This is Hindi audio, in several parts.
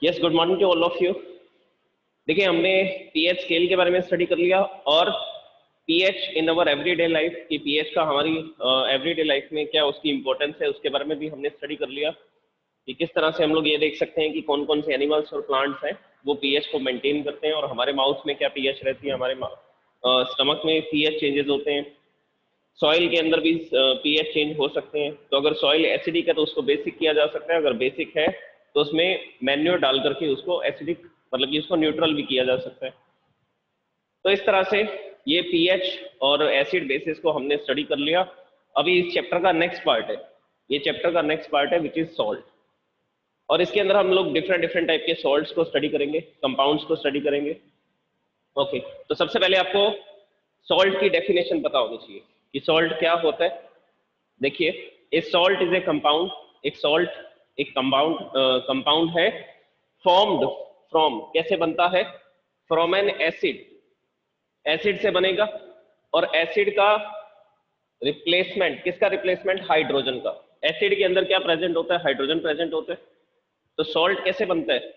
Yes, good morning to all of you. देखिए, हमने पीएच स्केल के बारे में स्टडी कर लिया और पीएच इन अवर एवरीडे लाइफ की पीएच का हमारी एवरीडे लाइफ में क्या उसकी इंपॉर्टेंस है उसके बारे में भी हमने स्टडी कर लिया कि किस तरह से हम लोग ये देख सकते हैं कि कौन कौन से एनिमल्स और प्लांट्स हैं वो पीएच को मेंटेन करते हैं, और हमारे माउथ में क्या पीएच रहती है, हमारे स्टमक में पीएच चेंजेस होते हैं, सॉइल के अंदर भी पीएच चेंज हो सकते हैं। तो अगर सॉइल एसिडिक है तो उसको बेसिक किया जा सकता है, अगर बेसिक है तो उसमें मैन्योर डाल करके उसको एसिडिक मतलब कि उसको न्यूट्रल भी किया जा सकता है। तो इस तरह से ये पीएच और एसिड बेसिस को हमने स्टडी कर लिया। अभी इस चैप्टर का नेक्स्ट पार्ट है, ये चैप्टर का नेक्स्ट पार्ट है विच इज सॉल्ट, और इसके अंदर हम लोग डिफरेंट डिफरेंट टाइप के सॉल्ट्स को स्टडी करेंगे, कंपाउंड्स को स्टडी करेंगे। ओके, तो सबसे पहले आपको सॉल्ट की डेफिनेशन पता होनी चाहिए कि सॉल्ट क्या होता है। देखिए, ए सॉल्ट इज ए कंपाउंड, एक सॉल्ट एक कंपाउंड है फॉर्म्ड फ्रॉम, कैसे बनता है, फ्रॉम एन एसिड, एसिड से बनेगा, और एसिड का रिप्लेसमेंट, किसका रिप्लेसमेंट, हाइड्रोजन का। एसिड के अंदर क्या प्रेजेंट होता है, हाइड्रोजन प्रेजेंट होता है। तो सॉल्ट कैसे बनता है,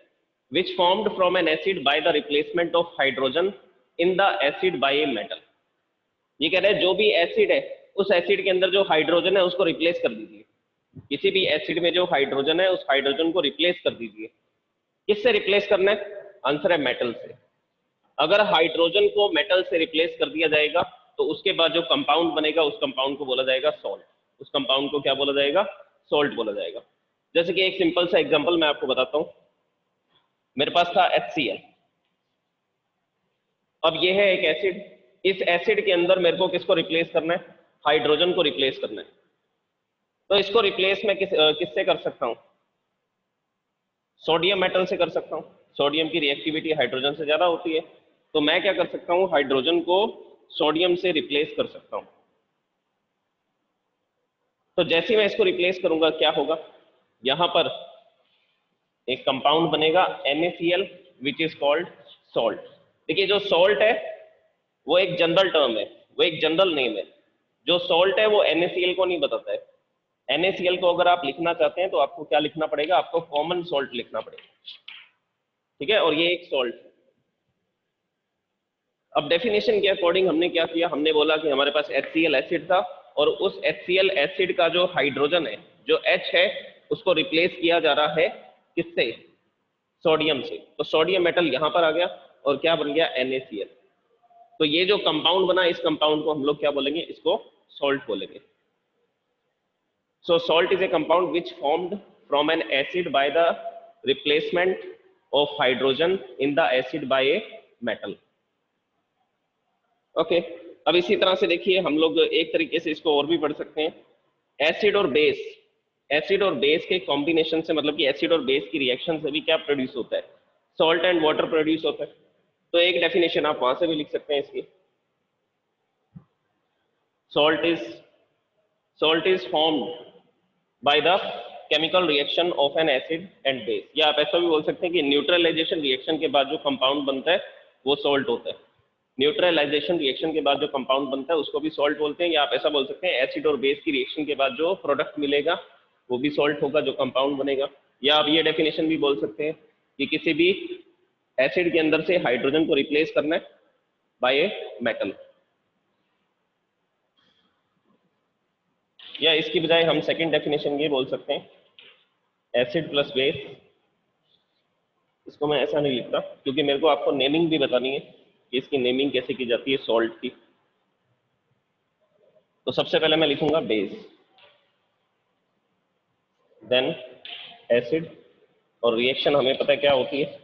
which formed from an acid by the replacement of hydrogen in the acid by a metal. ये कह रहे हैं जो भी एसिड है उस एसिड के अंदर जो हाइड्रोजन है उसको रिप्लेस कर दीजिए, किसी भी एसिड में जो हाइड्रोजन है उस हाइड्रोजन को रिप्लेस कर दीजिए। किससे रिप्लेस करना है, आंसर है मेटल से। अगर हाइड्रोजन को मेटल से रिप्लेस कर दिया जाएगा तो उसके बाद जो कंपाउंड बनेगा उस कंपाउंड को बोला जाएगा सॉल्ट। उस कंपाउंड को क्या बोला जाएगा, सॉल्ट बोला जाएगा। जैसे कि एक सिंपल सा एग्जांपल मैं आपको बताता हूं। मेरे पास था HCl, अब ये है एक एसिड, इस एसिड के अंदर मेरे को किसको रिप्लेस करना है, हाइड्रोजन को रिप्लेस करना है। तो इसको रिप्लेस मैं किससे कर सकता हूं, सोडियम मेटल से कर सकता हूं। सोडियम की रिएक्टिविटी हाइड्रोजन से ज्यादा होती है, तो मैं क्या कर सकता हूं, हाइड्रोजन को सोडियम से रिप्लेस कर सकता हूं। तो जैसे ही मैं इसको रिप्लेस करूंगा क्या होगा, यहां पर एक कंपाउंड बनेगा NaCl which is called salt. देखिए, जो सॉल्ट है वो एक जनरल टर्म है, वो एक जनरल नेम है। जो सॉल्ट है वो NaCl को नहीं बताता है। NaCl को अगर आप लिखना चाहते हैं तो आपको क्या लिखना पड़ेगा, आपको कॉमन सॉल्ट लिखना पड़ेगा, ठीक है, और ये एक सॉल्ट है। अब डेफिनेशन के अकॉर्डिंग हमने क्या किया, हमने बोला कि हमारे पास HCl एसिड था, और उस HCl एसिड का जो हाइड्रोजन है, जो H है, उसको रिप्लेस किया जा रहा है किससे, सोडियम से। तो सोडियम मेटल यहां पर आ गया और क्या बन गया, NaCl। तो ये जो कंपाउंड बना, इस कंपाउंड को हम लोग क्या बोलेंगे, इसको सॉल्ट बोलेंगे। So salt is a compound which formed from an acid by the replacement of hydrogen in the acid by a metal. Okay, अब इसी तरह से देखिए हम लोग एक तरीके से इसको और भी पढ़ सकते हैं, एसिड और बेस। एसिड और बेस के कॉम्बिनेशन से, मतलब कि एसिड और बेस की रिएक्शन से भी क्या प्रोड्यूस होता है, सॉल्ट एंड वाटर प्रोड्यूस होता है। तो एक डेफिनेशन आप वहां से भी लिख सकते हैं इसकी, salt is salt is formed by the chemical reaction of an acid and base, या आप ऐसा भी बोल सकते हैं कि न्यूट्रलाइजेशन रिएक्शन के बाद जो कंपाउंड बनता है वो सॉल्ट होता है। न्यूट्रलाइजेशन रिएक्शन के बाद जो कंपाउंड बनता है उसको भी सॉल्ट बोलते हैं, या आप ऐसा बोल सकते हैं एसिड और बेस की रिएक्शन के बाद जो प्रोडक्ट मिलेगा वो भी सॉल्ट होगा, जो कंपाउंड बनेगा। या आप ये डेफिनेशन भी बोल सकते हैं कि किसी भी एसिड के अंदर से हाइड्रोजन को रिप्लेस करना है बाय ए मेटल, या इसकी बजाय हम सेकंड डेफिनेशन ये बोल सकते हैं, एसिड प्लस बेस। इसको मैं ऐसा नहीं लिखता क्योंकि मेरे को आपको नेमिंग भी बतानी है कि इसकी नेमिंग कैसे की जाती है सॉल्ट की। तो सबसे पहले मैं लिखूंगा बेस, देन एसिड, और रिएक्शन हमें पता है क्या होती है,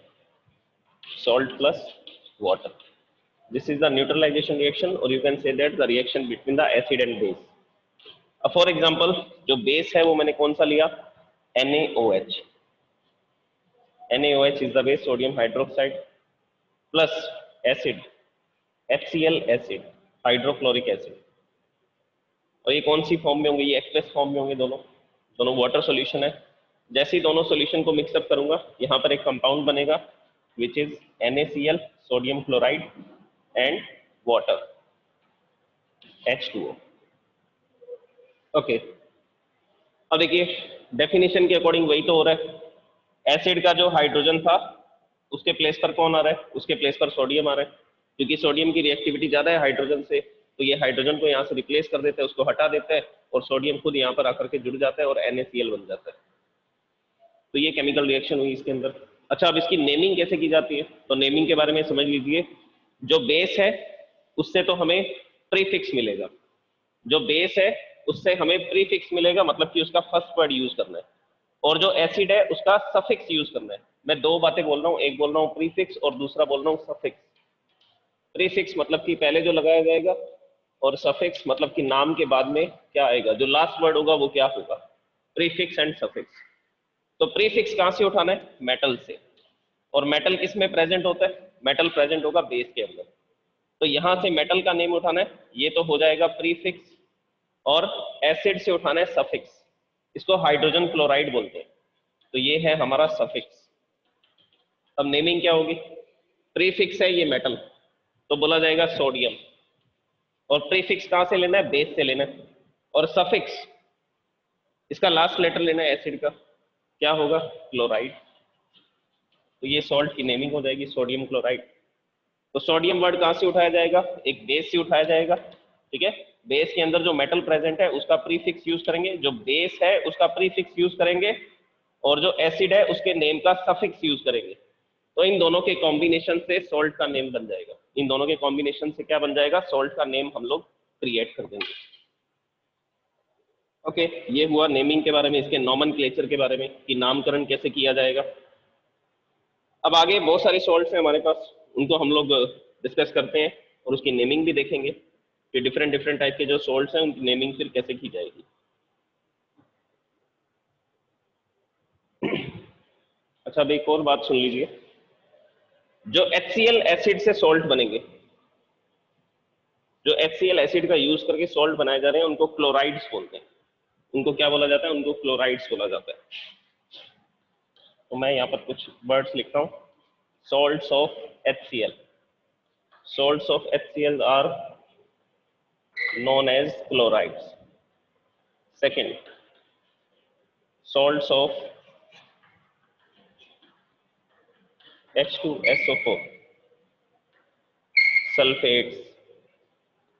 salt plus water. This is the neutralisation reaction, और you can say that the reaction between the acid and base. अब फॉर एग्जांपल जो बेस है वो मैंने कौन सा लिया, NaOH। NaOH is the base, sodium hydroxide, plus acid HCl acid, hydrochloric acid. और ये कौन सी फॉर्म में होंगे, ये एक्सप्रेस फॉर्म में होंगे, दोनों दोनों वाटर सॉल्यूशन है। जैसे ही दोनों सॉल्यूशन को मिक्सअप करूंगा यहाँ पर एक कंपाउंड बनेगा which is NaCl, sodium chloride and water H2O। Okay, अब देखिए डेफिनेशन के अकॉर्डिंग वही तो हो रहा है, एसिड का जो हाइड्रोजन था उसके प्लेस पर कौन आ रहा है, उसके प्लेस पर सोडियम आ रहा है, क्योंकि सोडियम की रिएक्टिविटी ज्यादा है हाइड्रोजन से, तो ये हाइड्रोजन को यहाँ से रिप्लेस कर देता है, उसको हटा देता है और सोडियम खुद यहाँ पर आकर के जुड़ जाता है और NaCl बन जाता है। तो ये केमिकल रिएक्शन हुई इसके अंदर। अच्छा, अब इसकी नेमिंग कैसे की जाती है, तो नेमिंग के बारे में समझ लीजिए। जो बेस है उससे तो हमें प्रीफिक्स मिलेगा, जो बेस है उससे हमें प्रीफिक्स मिलेगा, मतलब कि उसका फर्स्ट वर्ड यूज करना है, और जो एसिड है उसका सफिक्स यूज करना है। मैं दो बातें बोल रहा हूँ, एक बोल रहा हूँ प्रीफिक्स और दूसरा बोल रहा हूँ सफिक्स। प्रीफिक्स मतलब कि पहले जो लगाया जाएगा, और सफिक्स मतलब कि नाम के बाद में क्या आएगा, जो लास्ट वर्ड होगा वो क्या होगा, प्रीफिक्स एंड सफिक्स। तो प्रीफिक्स कहां से उठाना है, मेटल से, और मेटल किस में प्रेजेंट होता है, मेटल प्रेजेंट होगा बेस के अंदर। तो यहां से मेटल का नेम उठाना है, ये तो हो जाएगा प्रीफिक्स, और एसिड से उठाना है सफिक्स, इसको हाइड्रोजन क्लोराइड बोलते हैं, तो ये है हमारा सफिक्स। अब नेमिंग क्या होगी, प्रीफिक्स है ये मेटल, तो बोला जाएगा सोडियम, और प्रीफिक्स कहां से लेना है, बेस से लेना है, और सफिक्स इसका लास्ट लेटर लेना है एसिड का, क्या होगा, क्लोराइड। तो ये सॉल्ट की नेमिंग हो जाएगी, सोडियम क्लोराइड। तो सोडियम वर्ड कहां से उठाया जाएगा, एक बेस से उठाया जाएगा, ठीक है। बेस के अंदर जो मेटल प्रेजेंट है उसका प्रीफिक्स यूज करेंगे, जो बेस है उसका प्रीफिक्स यूज करेंगे, और जो एसिड है उसके नेम का सफिक्स यूज करेंगे। तो इन दोनों के कॉम्बिनेशन से सॉल्ट का नेम बन जाएगा, इन दोनों के कॉम्बिनेशन से क्या बन जाएगा, सॉल्ट का नेम हम लोग क्रिएट कर देंगे। ओके, ये हुआ नेमिंग के बारे में, इसके नॉमेनक्लेचर के बारे में कि नामकरण कैसे किया जाएगा। अब आगे बहुत सारे सॉल्ट्स हैं हमारे पास, उनको हम लोग डिस्कस करते हैं और उसकी नेमिंग भी देखेंगे कि डिफरेंट डिफरेंट टाइप के जो सॉल्ट्स हैं उनकी नेमिंग फिर कैसे की जाएगी। अच्छा, अब एक और बात सुन लीजिए, जो HCl एसिड से सॉल्ट बनेंगे, जो HCl एसिड का यूज करके सॉल्ट बनाए जा रहे हैं उनको क्लोराइड्स बोलते हैं। उनको क्या बोला जाता है, उनको क्लोराइड्स बोला जाता है। तो मैं यहाँ पर कुछ वर्ड्स लिखता हूँ, salts of HCl, salts of HCl are known as chlorides. Second, salts of H2SO4, sulphates,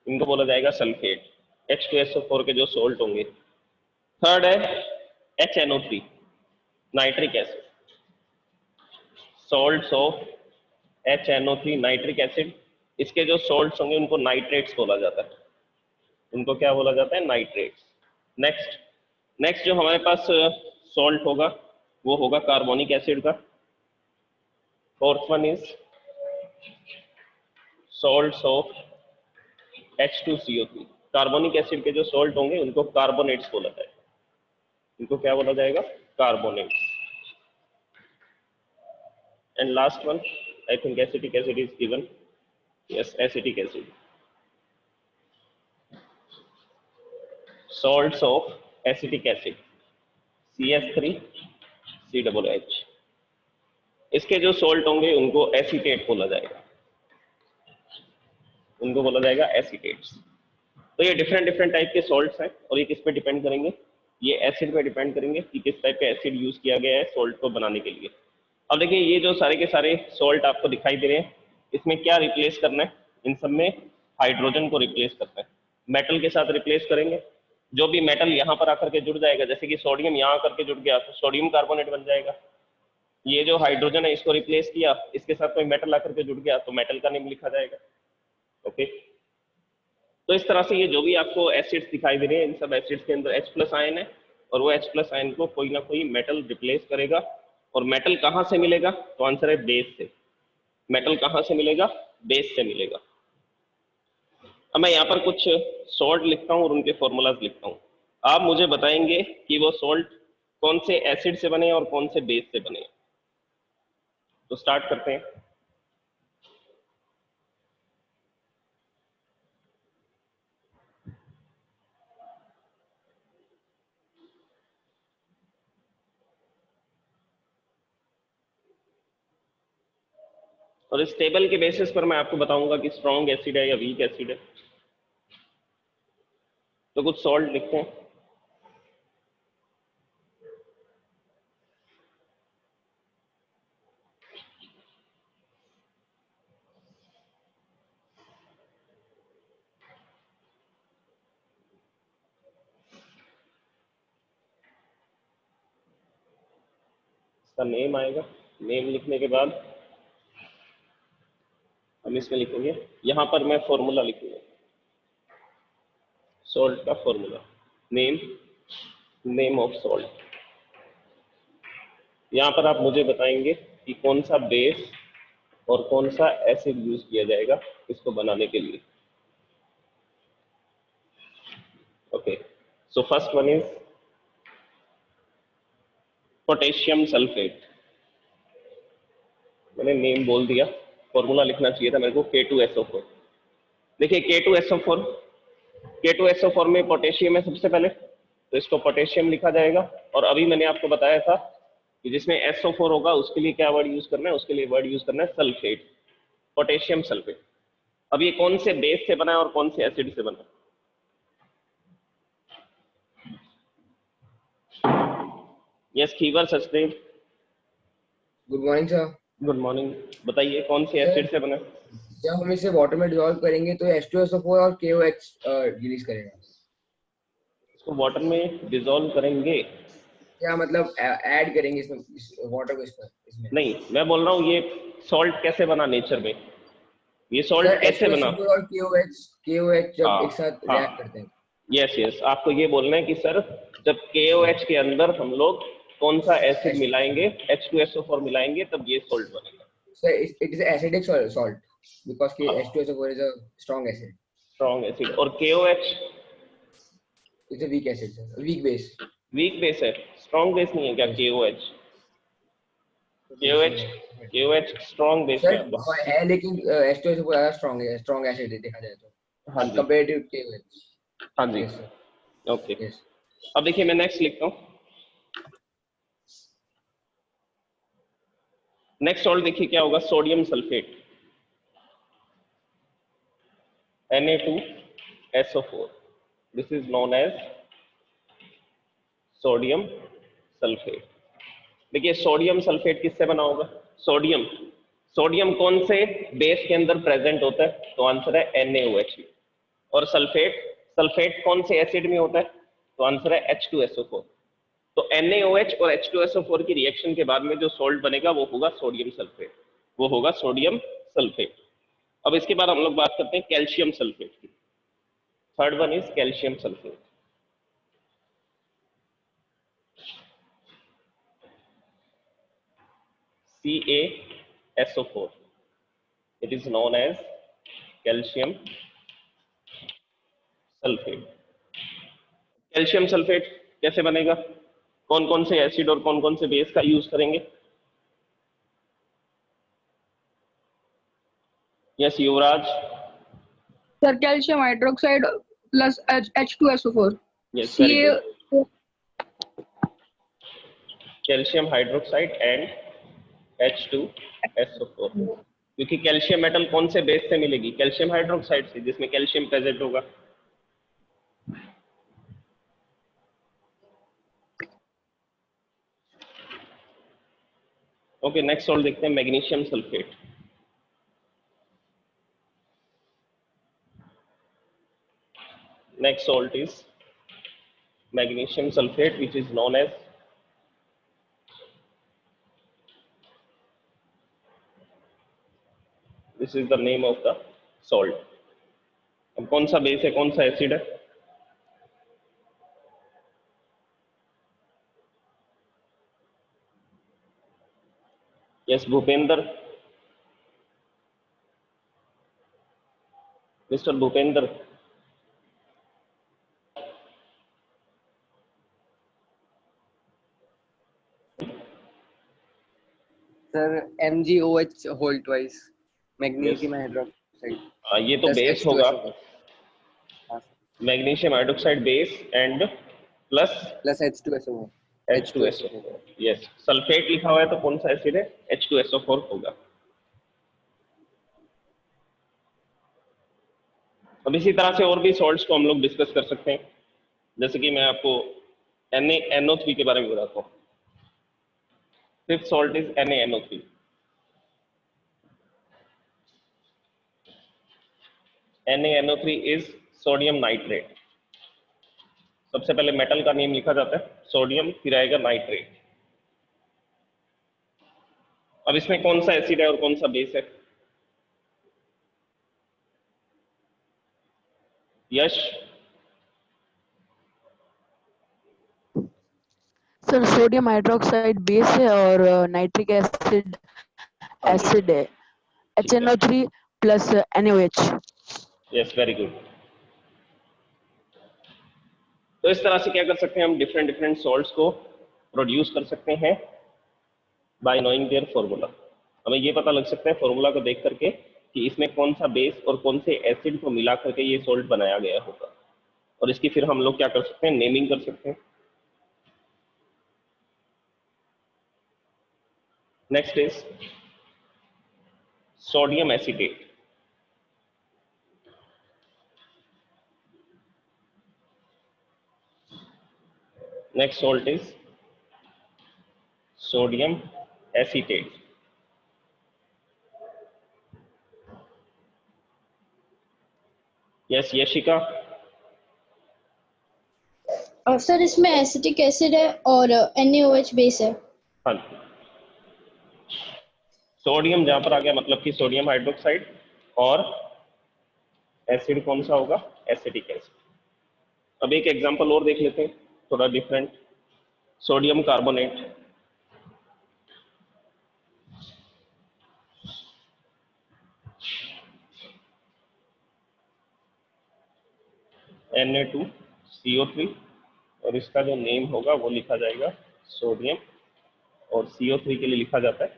इनको बोला जाएगा सल्फेट, H2SO4 के जो सोल्ट होंगे। थर्ड है HNO3, nitric acid, salts of HNO3 nitric acid, इसके जो सॉल्ट्स होंगे उनको नाइट्रेट्स बोला जाता है, उनको क्या बोला जाता है, नाइट्रेट्स। नेक्स्ट, नेक्स्ट जो हमारे पास सॉल्ट होगा वो होगा कार्बोनिक एसिड का। Fourth one is salts of H2CO3, carbonic acid के जो सॉल्ट होंगे उनको कार्बोनेट्स बोला जाएगा, इनको क्या बोला जाएगा, carbonates. And last one, I think acetic acid is given, yes acetic acid, salts of acetic acid CH3COOH, इसके जो सॉल्ट होंगे उनको एसीटेट बोला जाएगा, उनको बोला जाएगा एसीटेट्स। तो ये डिफरेंट डिफरेंट टाइप के सॉल्ट्स हैं, और ये किस पे डिपेंड करेंगे, ये एसिड पे डिपेंड करेंगे कि किस टाइप का एसिड यूज किया गया है सॉल्ट को बनाने के लिए। अब देखिए, ये जो सारे के सारे सॉल्ट आपको दिखाई दे रहे हैं, इसमें क्या रिप्लेस करना है, इन सब में हाइड्रोजन को रिप्लेस करना है, मेटल के साथ रिप्लेस करेंगे। जो भी मेटल यहाँ पर आकर के जुड़ जाएगा, जैसे कि सोडियम यहाँ आकर के जुड़ गया तो सोडियम कार्बोनेट बन जाएगा। ये जो हाइड्रोजन है इसको रिप्लेस किया, इसके साथ कोई मेटल आकर के जुड़ गया तो मेटल का नेम लिखा जाएगा। ओके, तो इस तरह से ये जो भी आपको एसिड्स दिखाई दे रहे हैं, इन सब एसिड्स के अंदर H+ आयन है, और वो H+ आयन को कोई ना कोई मेटल रिप्लेस करेगा। और मेटल कहाँ से मिलेगा, तो आंसर है बेस से। मेटल कहाँ से मिलेगा, बेस से मिलेगा। अब मैं यहाँ पर कुछ सॉल्ट लिखता हूँ और उनके फॉर्मूलाज लिखता हूँ, आप मुझे बताएंगे कि वो सॉल्ट कौन से एसिड से बने और कौन से बेस से बने। तो स्टार्ट करते हैं। और इस टेबल के बेसिस पर मैं आपको बताऊंगा कि स्ट्रॉन्ग एसिड है या वीक एसिड है। तो कुछ सॉल्ट लिखते हैं। इसका नेम आएगा। नेम लिखने के बाद हम इसमें लिखेंगे, यहाँ पर मैं फॉर्मूला लिखूंगा, सॉल्ट का formula, name, name of salt. यहाँ पर आप मुझे बताएंगे कि कौन सा बेस और कौन सा एसिड यूज किया जाएगा इसको बनाने के लिए। Okay, so first one is potassium sulphate. मैंने नेम बोल दिया, फॉर्मूला लिखना चाहिए था मेरे को, K2SO4। देखिए K2SO4, K2SO4 में पोटेशियम है सबसे पहले, तो इसको पोटेशियम लिखा जाएगा। और अभी मैंने आपको बताया था कि जिसमें SO4 होगा उसके लिए क्या वर्ड यूज करना है, उसके लिए वर्ड यूज करना है सल्फेट, पोटेशियम सल्फेट। अब ये कौन से बेस से बना है और कौन से एसिड से बना है? Yes Khivar Sachdev. Good morning sir. Good morning, बताइए कौन से सर, एसिड से बना है? जब हम इसे वाटर में डिसॉल्व करेंगे तो H2SO4 और KOH रिलीज करेगा। इसको वाटर में डिसॉल्व करेंगे? क्या मतलब ऐड करेंगे इसमें, इस वाटर को इसमें? नहीं, मैं बोल रहा हूँ ये सॉल्ट कैसे बना नेचर में, ये सॉल्ट सर कैसे बना? H2SO4 और KOH जब हाँ एक साथ हाँ, रिएक्ट करते हैं। यस यस, आपको ये बोलना है कि सर जब KOH के अंदर हम लोग कौन सा एसिड मिलाएंगे, H2SO4 मिलाएंगे, तब ये सॉल्ट बनेगा। Sir it is acidic salt because H2SO4 is a strong acid. Strong acid. और KOH it's a weak acid sir, weak base. Weak base है, स्ट्रॉन्ग बेस नहीं है क्या KOH? KOH strong base sir है आपका। है, लेकिन H2SO4 ज्यादा स्ट्रांग है, स्ट्रांग एसिड है देखा जाए हाँ तो जी, कंपेयर टू KOH। हाँ जी, यस सर, ओके। यस। अब देखिए मैं नेक्स्ट लिखता हूँ। नेक्स्ट सॉल्ट देखिए क्या होगा, sodium sulphate, Na2SO4। This is known as sodium sulphate. देखिए सोडियम सल्फेट किससे बना होगा? सोडियम, सोडियम कौन से बेस के अंदर प्रेजेंट होता है? तो आंसर है NaOH में। और सल्फेट, सल्फेट कौन से एसिड में होता है? तो आंसर है H2SO4। तो NaOH और H2SO4 की रिएक्शन के बाद में जो सॉल्ट बनेगा वो होगा सोडियम सल्फेट, वो होगा सोडियम सल्फेट। अब इसके बाद हम लोग बात करते हैं कैल्शियम सल्फेट की। Third one is calcium sulphate. CaSO4, it is known as calcium sulphate. Calcium sulphate कैसे बनेगा? कौन कौन से एसिड और कौन कौन से बेस का यूज करेंगे? Yes Yuvraj. Sir calcium hydroxide plus H2SO4। Yes very good, calcium hydroxide and H2SO4। क्योंकि कैल्शियम मेटल कौन से बेस से मिलेगी? कैल्शियम हाइड्रोक्साइड से, जिसमें कैल्शियम प्रेजेंट होगा। ओके, नेक्स्ट सॉल्ट देखते हैं, magnesium sulphate. Next salt is magnesium sulphate which is known as this is the name of the salt। अब कौन सा बेस है, कौन सा एसिड है? Yes Bhupendra, mister Bhupendra. Sir MgOH whole twice, magnesium yes, hydroxide ये तो प्लस बेस होगा, H2SO4 magnesium hydroxide base and plus plus H2SO4। H2SO4। Yes, sulphate लिखा हुआ है तो कौन सा एसिड है? H2SO4 होगा। अब इसी तरह से और भी सॉल्ट्स को हम लोग डिस्कस कर सकते हैं, जैसे कि मैं आपको NaNO3 के बारे में बताता हूँ। Fifth salt is NaNO3। NaNO3 is sodium nitrate. सबसे पहले मेटल का नेम लिखा जाता है सोडियम, फिर आएगा नाइट्रेट। अब इसमें कौन सा एसिड है और कौन सा बेस है? यश? सर सोडियम हाइड्रोक्साइड बेस है और नाइट्रिक एसिड हाँ जी, एसिड है ठीक है। HNO3 plus NaOH। Yes, very good. तो इस तरह से क्या कर सकते हैं हम, डिफरेंट डिफरेंट सॉल्ट्स को प्रोड्यूस कर सकते हैं बाय नोइंग देयर फॉर्मूला। हमें ये पता लग सकता है फॉर्मूला को देख करके कि इसमें कौन सा बेस और कौन से एसिड को मिला करके ये सॉल्ट बनाया गया होगा, और इसकी फिर हम लोग क्या कर सकते हैं, नेमिंग कर सकते हैं। Next is sodium acetate. Next salt is sodium acetate. Yes Yashika? Sir इसमें एसिटिक एसिड है और NaOH बेस है। हाँ, सोडियम जहां पर आ गया मतलब कि सोडियम हाइड्रोक्साइड, और एसिड कौन सा होगा, एसिटिक एसिड। अब एक एग्जांपल और देख लेते हैं, थोड़ा डिफरेंट। Sodium carbonate. Na2CO3, और इसका जो नेम होगा वो लिखा जाएगा सोडियम, और CO3 के लिए लिखा जाता है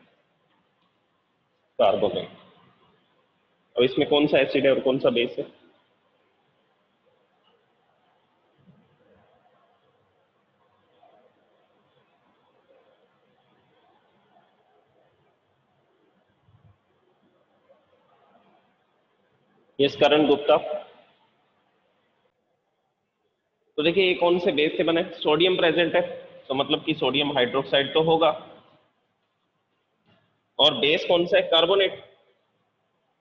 कार्बोनेट। अब इसमें कौन सा एसिड है और कौन सा बेस है? यस करण गुप्ता? तो देखिए ये कौन से बेस से बने, सोडियम प्रेजेंट है तो मतलब कि सोडियम हाइड्रोक्साइड तो होगा, और बेस कौन सा है, कार्बोनेट।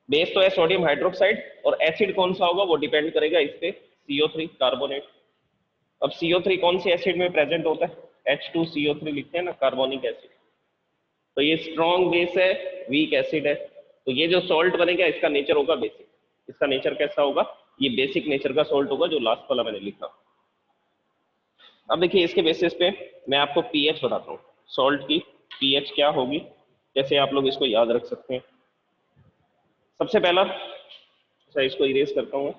बेस तो है सोडियम हाइड्रोक्साइड, और एसिड कौन सा होगा वो डिपेंड करेगा इस पे, CO3 कार्बोनेट। अब CO3 कौन से एसिड में प्रेजेंट होता है, H2CO3 लिखते हैं ना, कार्बोनिक एसिड। तो ये स्ट्रॉन्ग बेस है, वीक एसिड है, तो ये जो सॉल्ट बनेगा इसका नेचर होगा बेसिक। इसका नेचर कैसा होगा, ये बेसिक नेचर का सॉल्ट होगा, जो लास्ट वाला मैंने लिखा। अब देखिए इसके बेसिस पे मैं आपको पीएच बताता हूँ, सॉल्ट की पीएच क्या होगी, कैसे आप लोग इसको याद रख सकते हैं। सबसे पहला, अच्छा इसको इरेज करता हूँ।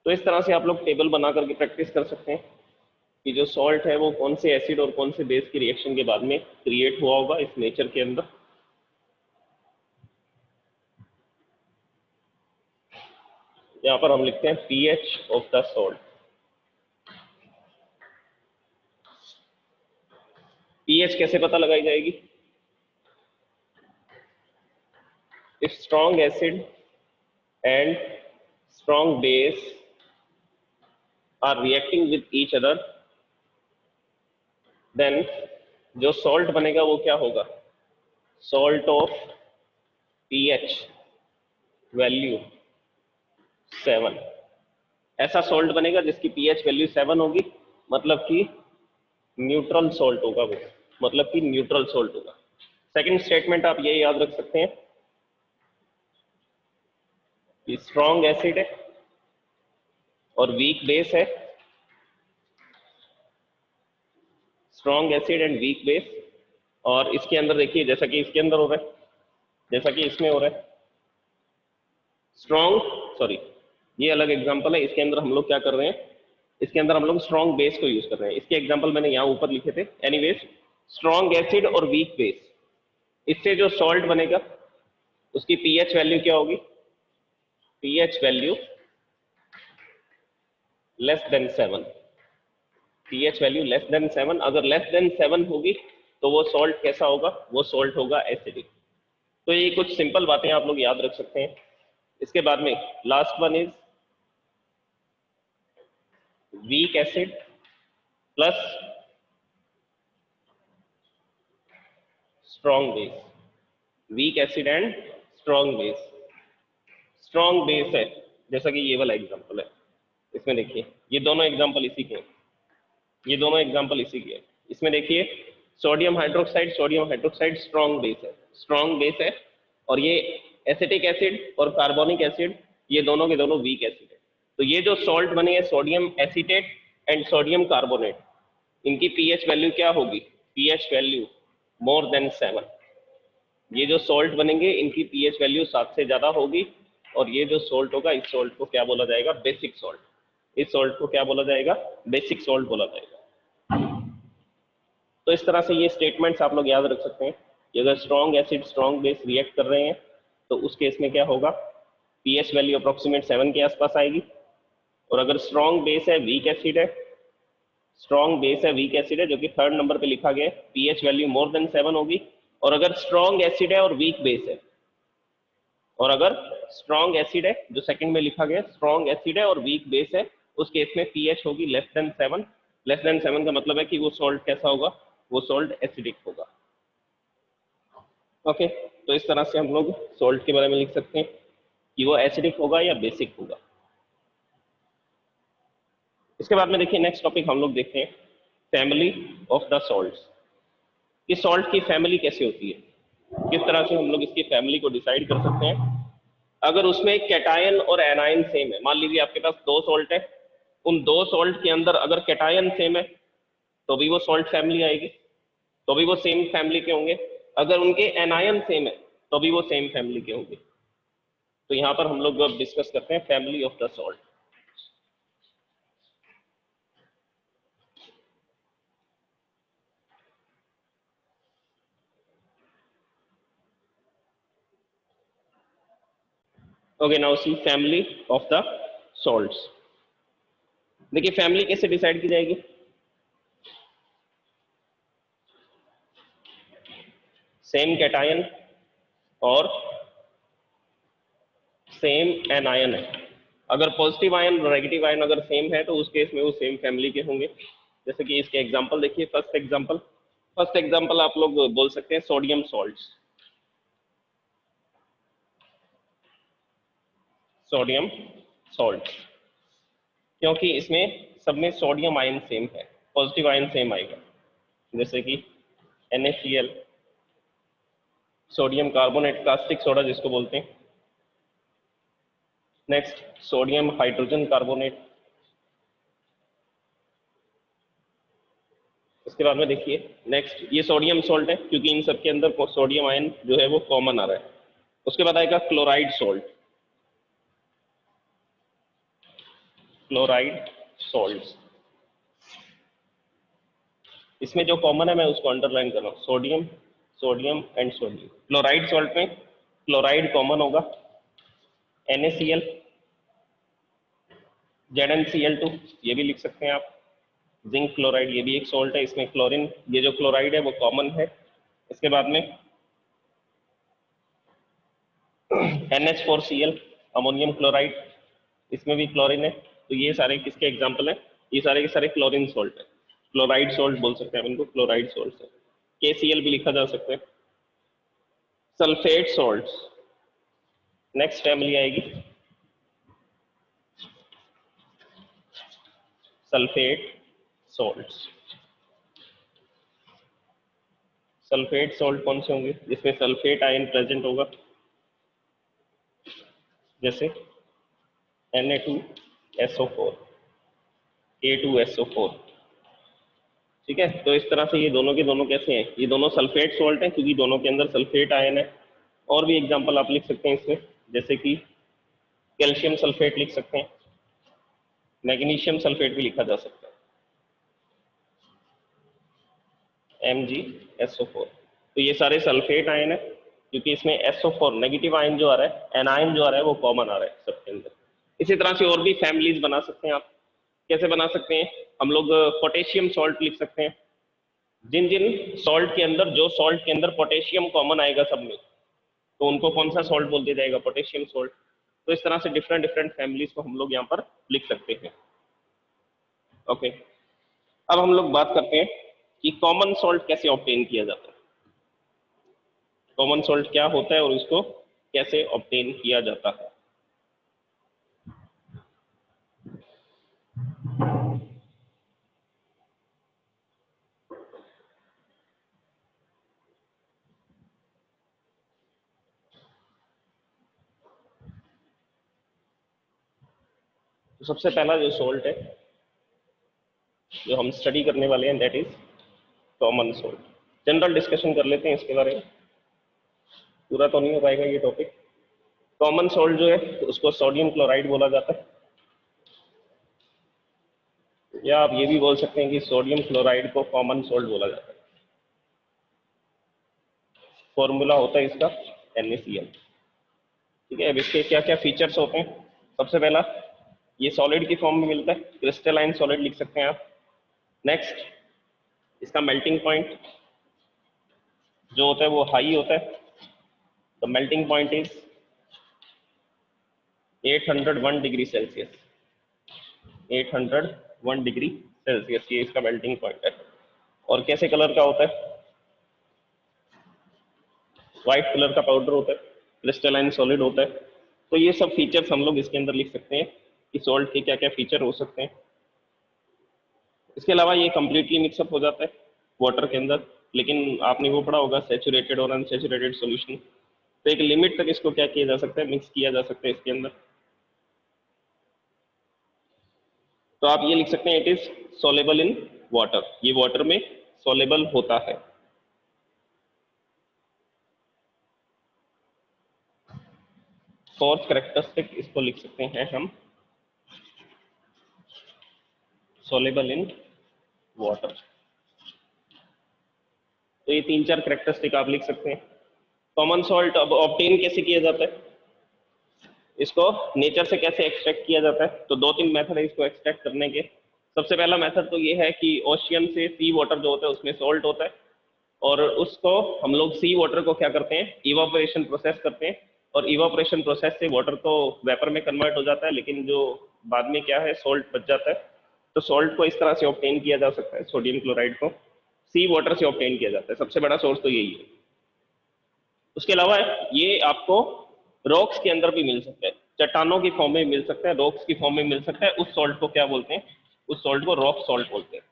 तो इस तरह से आप लोग टेबल बना करके प्रैक्टिस कर सकते हैं कि जो सॉल्ट है वो कौन से एसिड और कौन से बेस की रिएक्शन के बाद में क्रिएट हुआ होगा इस नेचर के अंदर। यहाँ पर हम लिखते हैं pH of the salt. PH कैसे पता लगाई जाएगी, if strong acid and strong base are reacting with each other, then जो सॉल्ट बनेगा वो क्या होगा, सॉल्ट ऑफ पीएच वैल्यू 7। ऐसा सॉल्ट बनेगा जिसकी पीएच वैल्यू 7 होगी, मतलब कि न्यूट्रल सॉल्ट होगा वो, मतलब कि न्यूट्रल सॉल्ट होगा। सेकंड स्टेटमेंट आप ये याद रख सकते हैं कि स्ट्रॉन्ग एसिड है और वीक बेस है, strong acid and weak base, और इसके अंदर देखिए जैसा कि इसके अंदर हो रहा है, जैसा कि इसमें हो रहा है स्ट्रॉन्ग, सॉरी ये अलग एग्जांपल है, इसके अंदर हम लोग क्या कर रहे हैं, इसके अंदर हम लोग स्ट्रॉन्ग बेस को यूज कर रहे हैं। इसके एग्जांपल मैंने यहाँ ऊपर लिखे थे। एनीवेज स्ट्रॉन्ग एसिड और वीक बेस, इससे जो सॉल्ट बनेगा उसकी पीएच वैल्यू क्या होगी, pH value less than 7। PH value less than 7, अगर लेस देन 7 होगी तो वो सॉल्ट कैसा होगा, वो सॉल्ट होगा एसिडिक। तो ये कुछ सिंपल बातें आप लोग याद रख सकते हैं। इसके बाद में last one is weak acid plus strong base, weak acid and strong base. Strong base है जैसा कि ये वाला एग्जांपल है, इसमें देखिए ये दोनों एग्जांपल इसी के हैं, ये दोनों एग्जांपल इसी के हैं। इसमें देखिए सोडियम हाइड्रोक्साइड स्ट्रॉन्ग बेस है, और ये एसिटिक एसिड और कार्बोनिक एसिड ये दोनों के दोनों वीक एसिड है। तो ये जो सॉल्ट बने हैं sodium acetate and sodium carbonate, इनकी पीएच वैल्यू क्या होगी? PH value more than 7। ये जो सॉल्ट बनेंगे इनकी पीएच वैल्यू 7 से ज्यादा होगी, और ये जो सॉल्ट होगा इस सॉल्ट को क्या बोला जाएगा? Basic salt. इस सॉल्ट को क्या बोला जाएगा? बेसिक सॉल्ट बोला जाएगा। तो इस तरह से ये स्टेटमेंट्स आप लोग याद रख सकते हैं कि अगर strong acid strong base react कर रहे हैं तो उस केस में क्या होगा? पीएच वैल्यू अप्रोक्सीमेट 7 के आसपास आएगी। और अगर स्ट्रॉन्ग बेस है वीक एसिड है, स्ट्रॉन्ग बेस है वीक एसिड है जो कि 3rd नंबर पे लिखा गया है, पीएच वैल्यू मोर देन 7 होगी। और अगर स्ट्रॉन्ग एसिड है और वीक बेस है, और अगर स्ट्रॉन्ग एसिड है जो 2nd में लिखा गया स्ट्रॉन्ग एसिड है और वीक बेस है, उस केस में पीएच होगी लेस देन 7। लेस देन 7 का मतलब है कि वो सॉल्ट कैसा होगा? वो सॉल्ट एसिडिक होगा। ओके, तो इस तरह से हम लोग सॉल्ट के बारे में लिख सकते हैं कि वो एसिडिक होगा या बेसिक होगा। इसके बाद में देखिए नेक्स्ट टॉपिक हम लोग देखते हैं फैमिली ऑफ द सॉल्ट्स। कि सॉल्ट की फैमिली कैसे होती है, किस तरह से हम लोग इसकी फैमिली को डिसाइड कर सकते हैं। अगर उसमें कैटायन और एनायन सेम है, मान लीजिए आपके पास 2 सॉल्ट है, उन 2 सॉल्ट के अंदर अगर कैटायन सेम है तो भी वो सॉल्ट फैमिली आएगी, तो भी वो सेम फैमिली के होंगे। अगर उनके एनायन सेम है तो भी वो सेम फैमिली के होंगे। तो यहाँ पर हम लोग अब डिस्कस करते हैं family of the salt. Okay, now see family of the salts. देखिए फैमिली कैसे डिसाइड की जाएगी? सेम कैटायन और सेम एनायन है। अगर पॉजिटिव आयन और नेगेटिव आयन अगर सेम है तो उस केस में वो सेम फैमिली के होंगे। जैसे कि इसके एग्जांपल देखिए, फर्स्ट एग्जांपल आप लोग बोल सकते हैं सोडियम सॉल्ट्स। सोडियम सॉल्ट, क्योंकि इसमें सब में सोडियम आयन सेम है, पॉजिटिव आयन सेम आएगा। जैसे कि NaCl, sodium carbonate caustic soda जिसको बोलते हैं। Next sodium hydrogen carbonate. इसके बाद में देखिए नेक्स्ट ये सोडियम सॉल्ट है क्योंकि इन सब के अंदर सोडियम आयन जो है वो कॉमन आ रहा है। उसके बाद आएगा क्लोराइड सॉल्ट। क्लोराइड सॉल्ट, इसमें जो कॉमन है मैं उसको अंडरलाइन कर रहा हूँ, sodium sodium and sodium. Chloride salt में क्लोराइड कॉमन होगा, NaCl, ZnCl2 ये भी लिख सकते हैं आप। जिंक क्लोराइड ये भी एक सॉल्ट है, इसमें क्लोरीन ये जो क्लोराइड है वो कॉमन है। इसके बाद में NH4Cl अमोनियम क्लोराइड, इसमें भी क्लोरीन है। तो ये सारे किसके एग्जांपल हैं? ये सारे के सारे क्लोरीन सॉल्ट है, क्लोराइड सॉल्ट बोल सकते हैं इनको, क्लोराइड सॉल्ट है। KCl भी लिखा जा सकता है। सल्फेट सॉल्ट्स नेक्स्ट फैमिली आएगी, सल्फेट सॉल्ट्स। सल्फेट सॉल्ट कौन से होंगे? जिसमें सल्फेट आयन प्रेजेंट होगा, जैसे Na2SO4, A2SO4। ठीक है, तो इस तरह से ये दोनों के दोनों कैसे हैं? ये दोनों सल्फेट सॉल्ट हैं क्योंकि दोनों के अंदर सल्फेट आयन है। और भी एग्जांपल आप लिख सकते हैं इसमें, जैसे कि कैल्शियम सल्फेट लिख सकते हैं, मैग्नीशियम सल्फेट भी लिखा जा सकता है, MgSO4। तो ये सारे सल्फेट आयन है क्योंकि इसमें SO4 नेगेटिव आयन जो आ रहा है, एनायन जो आ रहा है वो कॉमन आ रहा है सबके अंदर। इसी तरह से और भी फैमिलीज बना सकते हैं आप। कैसे बना सकते हैं? हम लोग पोटेशियम सॉल्ट लिख सकते हैं। जिन जिन सॉल्ट के अंदर, जो सॉल्ट के अंदर पोटेशियम कॉमन आएगा सब में, तो उनको कौन सा सॉल्ट बोल दिया जाएगा? Potassium salt. तो इस तरह से डिफरेंट डिफरेंट फैमिलीज को हम लोग यहाँ पर लिख सकते हैं। ओके, अब हम लोग बात करते हैं कि कॉमन सॉल्ट कैसे ऑब्टेन किया जाता है। कॉमन सॉल्ट क्या होता है और उसको कैसे ऑब्टेन किया जाता है। सबसे पहला जो सॉल्ट है जो हम स्टडी करने वाले हैं that is common salt. General discussion कर लेते हैं इसके बारे में, पूरा तो नहीं हो पाएगा ये टॉपिक। कॉमन सॉल्ट जो है उसको सोडियम क्लोराइड बोला जाता है, या आप ये भी बोल सकते हैं कि सोडियम क्लोराइड को कॉमन सॉल्ट बोला जाता है। फॉर्मूला होता है इसका NaCl। ठीक है, अब इसके क्या क्या फीचर्स होते हैं। सबसे पहला, ये सॉलिड की फॉर्म में मिलता है, क्रिस्टलाइन सॉलिड लिख सकते हैं आप। नेक्स्ट, इसका मेल्टिंग पॉइंट जो होता है वो हाई होता है। The melting point is 801 degree Celsius. 801 degree Celsius ये इसका मेल्टिंग पॉइंट है। और कैसे कलर का होता है? व्हाइट कलर का पाउडर होता है, क्रिस्टलाइन सॉलिड होता है। तो ये सब फीचर्स हम लोग इसके अंदर लिख सकते हैं कि सॉल्ट के क्या क्या फीचर हो सकते हैं। इसके अलावा ये कंप्लीटली मिक्सअप हो जाता है वाटर के अंदर, लेकिन आपने वो पढ़ा होगा सैचुरेटेड और अनसैचुरेटेड सॉल्यूशन। तो एक लिमिट तक इसको क्या किया जा सकता है, मिक्स किया जा सकता है इसके अंदर। तो आप ये लिख सकते हैं it is soluble in water, ये वाटर में सॉलेबल होता है। फोर्थ कैरेक्टरिस्टिक इसको लिख सकते हैं हम सॉलेबल इन वाटर। तो ये 3-4 कैरेक्टरिस्टिक आप लिख सकते हैं। कॉमन सॉल्ट अब ऑब्टेन कैसे किया जाता है, इसको नेचर से कैसे एक्सट्रैक्ट किया जाता है? तो 2-3 मेथड है इसको एक्सट्रैक्ट करने के। सबसे पहला मेथड तो ये है कि ओशियन से सी वाटर जो होता है उसमें सॉल्ट होता है, और उसको हम लोग सी वाटर को क्या करते हैं, इवापोरेशन प्रोसेस करते हैं। और इवापोरेशन प्रोसेस से वाटर तो वेपर में कन्वर्ट हो जाता है, लेकिन जो बाद में क्या है सॉल्ट बच जाता है। तो सॉल्ट को इस तरह से ऑब्टेन किया जा सकता है, सोडियम क्लोराइड को सी वाटर से ऑब्टेन किया जाता है। सबसे बड़ा सोर्स तो यही है। उसके अलावा ये आपको रॉक्स के अंदर भी मिल सकता है, चट्टानों की फॉर्म में मिल सकता है, रॉक्स की फॉर्म में मिल सकता है। उस सॉल्ट को क्या बोलते हैं, उस सॉल्ट को रॉक सॉल्ट बोलते हैं।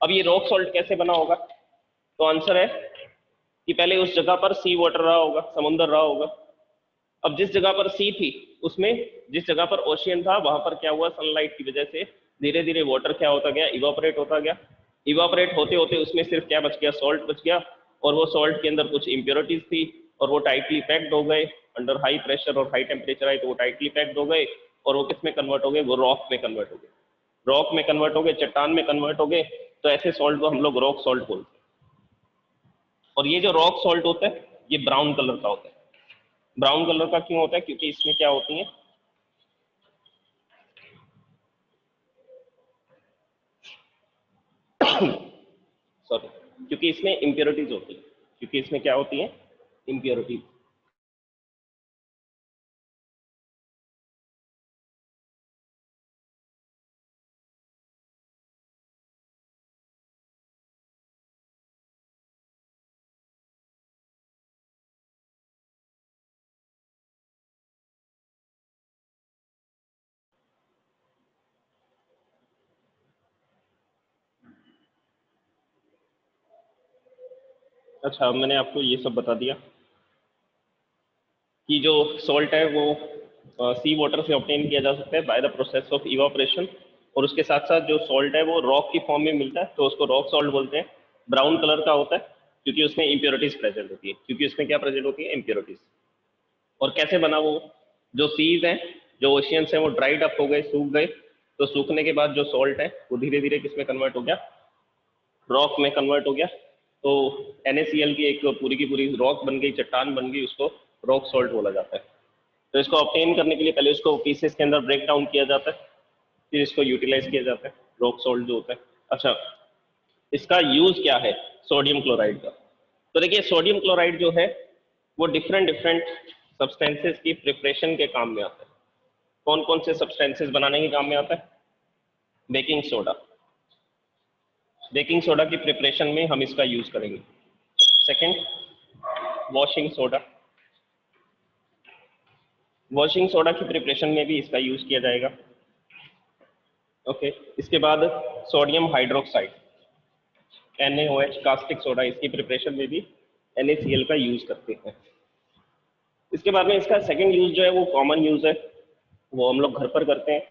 अब ये रॉक सॉल्ट कैसे बना होगा? तो आंसर है कि पहले उस जगह पर सी वाटर रहा होगा, समुद्र रहा होगा। अब जिस जगह पर सी थी उसमें, जिस जगह पर ओशियन था वहां पर क्या हुआ, सनलाइट की वजह से धीरे धीरे वाटर क्या होता गया, इवापोरेट होता गया। इवापोरेट होते होते उसमें सिर्फ क्या बच गया, सॉल्ट बच गया। और वो सॉल्ट के अंदर कुछ इम्प्योरिटीज थी और वो टाइटली पैक्ड हो गए। अंडर हाई प्रेशर और हाई टेम्परेचर आए तो वो टाइटली पैक्ड हो गए, और वो किस में कन्वर्ट हो गए, वो रॉक में कन्वर्ट हो गए। रॉक में कन्वर्ट हो गए, चट्टान में कन्वर्ट हो गए। तो ऐसे सॉल्ट को हम लोग रॉक सॉल्ट बोलते हैं। और ये जो रॉक सॉल्ट होता है ये ब्राउन कलर का होता है। ब्राउन कलर का क्यों होता है? क्योंकि इसमें क्या होती है, सॉरी, क्योंकि इसमें इम्प्योरिटीज होती है। क्योंकि इसमें क्या होती है, इम्प्योरिटीज। अच्छा, मैंने आपको ये सब बता दिया कि जो सॉल्ट है वो सी वाटर से ऑब्टेन किया जा सकता है by the process of evaporation. और उसके साथ साथ जो सॉल्ट है वो रॉक की फॉर्म में मिलता है, तो उसको रॉक सॉल्ट बोलते हैं। ब्राउन कलर का होता है क्योंकि उसमें इम्प्योरिटीज प्रेजेंट होती है। क्योंकि उसमें क्या प्रेजेंट होती है, इम्प्योरिटीज। और कैसे बना वो, जो सीज हैं, जो ओशियंस हैं, वो ड्राइड अप हो गए, सूख गए। तो सूखने के बाद जो सॉल्ट है वो धीरे धीरे किस में कन्वर्ट हो गया, रॉक में कन्वर्ट हो गया। तो NaCl की एक पूरी की पूरी रॉक बन गई, चट्टान बन गई, उसको रॉक सॉल्ट बोला जाता है। तो इसको ऑब्टेन करने के लिए पहले उसको पीसेस के अंदर ब्रेक डाउन किया जाता है, फिर इसको यूटिलाइज किया जाता है, रॉक सॉल्ट जो होता है। अच्छा, इसका यूज क्या है सोडियम क्लोराइड का? तो देखिए, सोडियम क्लोराइड जो है वो डिफरेंट डिफरेंट सब्सटेंसेस की प्रिपरेशन के काम में आता है। कौन कौन से सब्सटेंसेस बनाने के काम में आता है? Baking soda. बेकिंग सोडा की प्रिपरेशन में हम इसका यूज करेंगे। Second, washing soda. Washing soda की प्रिपरेशन में भी इसका यूज किया जाएगा। ओके, इसके बाद sodium hydroxide NaOH, caustic soda, इसकी प्रिपरेशन में भी NaCl का यूज करते हैं। इसके बाद में इसका सेकंड यूज जो है वो कॉमन यूज है, वो हम लोग घर पर करते हैं।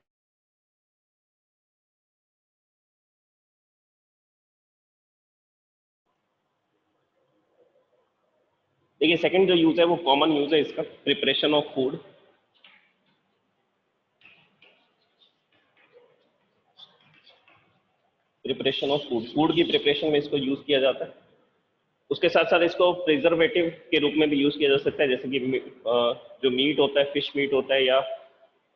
देखिए सेकंड जो यूज है वो कॉमन यूज है इसका, preparation of food. Preparation of food, food की प्रिपरेशन में इसको यूज किया जाता है। उसके साथ साथ इसको प्रिजर्वेटिव के रूप में भी यूज किया जा सकता है, जैसे कि जो मीट होता है, फिश मीट होता है, या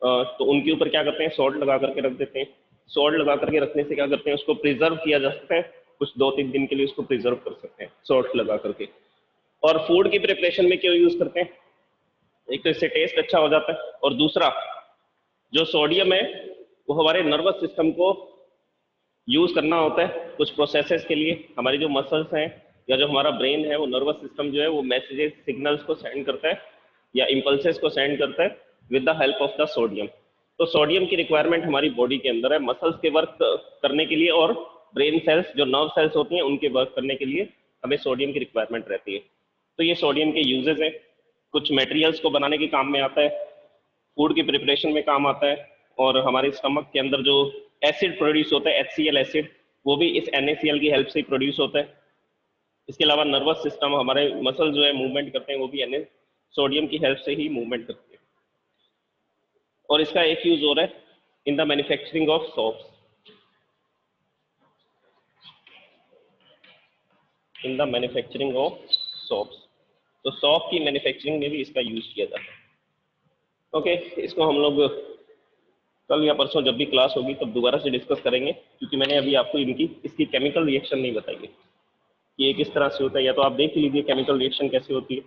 तो उनके ऊपर क्या करते हैं, सॉल्ट लगा करके रख देते हैं। सॉल्ट लगा करके रखने से क्या करते हैं, उसको प्रिजर्व किया जा सकता है, कुछ 2-3 दिन के लिए उसको प्रिजर्व कर सकते हैं सॉल्ट लगा करके। और फूड की प्रिपरेशन में क्यों यूज करते हैं, एक तो इससे टेस्ट अच्छा हो जाता है, और दूसरा जो सोडियम है वो हमारे नर्वस सिस्टम को यूज करना होता है कुछ प्रोसेसेस के लिए। हमारी जो मसल्स हैं या जो हमारा ब्रेन है, वो नर्वस सिस्टम जो है वो मैसेजेस, सिग्नल्स को सेंड करता है या इम्पल्सेस को सेंड करता है with the help of the sodium. तो सोडियम की रिक्वायरमेंट हमारी बॉडी के अंदर है मसल्स के वर्क करने के लिए, और ब्रेन सेल्स जो नर्व सेल्स होती हैं उनके वर्क करने के लिए हमें सोडियम की रिक्वायरमेंट रहती है। तो ये सोडियम के यूजेस हैं, कुछ मटेरियल्स को बनाने के काम में आता है, फूड की प्रिपरेशन में काम आता है, और हमारे स्टमक के अंदर जो एसिड प्रोड्यूस होता है HCl एसिड, वो भी इस NaCl की हेल्प से प्रोड्यूस होता है। इसके अलावा नर्वस सिस्टम, हमारे मसल जो है मूवमेंट करते हैं, वो भी सोडियम की हेल्प से ही मूवमेंट करते हैं। और इसका एक यूज हो रहा है in the manufacturing of soaps, in the manufacturing of soaps. तो सोप की मैन्युफैक्चरिंग में भी इसका यूज किया जाता है। ओके, इसको हम लोग कल या परसों जब भी क्लास होगी तब दोबारा से डिस्कस करेंगे, क्योंकि मैंने अभी आपको इसकी केमिकल रिएक्शन नहीं बताई है कि ये किस तरह से होता है। या तो आप देख लीजिए केमिकल रिएक्शन कैसे होती है,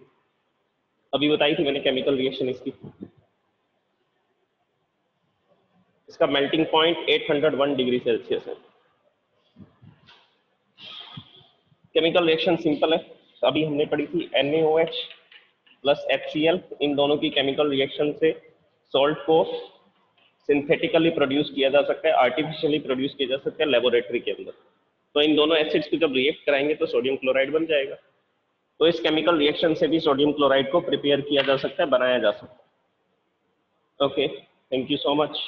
अभी बताई थी मैंने केमिकल रिएक्शन इसकी। इसका मेल्टिंग पॉइंट 801 डिग्री सेल्सियस है। केमिकल रिएक्शन सिंपल है, अभी हमने पढ़ी थी NaOH प्लस HCl, इन दोनों की केमिकल रिएक्शन से सॉल्ट को सिंथेटिकली प्रोड्यूस किया जा सकता है, आर्टिफिशियली प्रोड्यूस किया जा सकता है लेबोरेटरी के अंदर। तो इन दोनों एसिड्स को जब रिएक्ट कराएंगे तो सोडियम क्लोराइड बन जाएगा। तो इस केमिकल रिएक्शन से भी सोडियम क्लोराइड को प्रिपेयर किया जा सकता है, बनाया जा सकता है। Okay, thank you so much.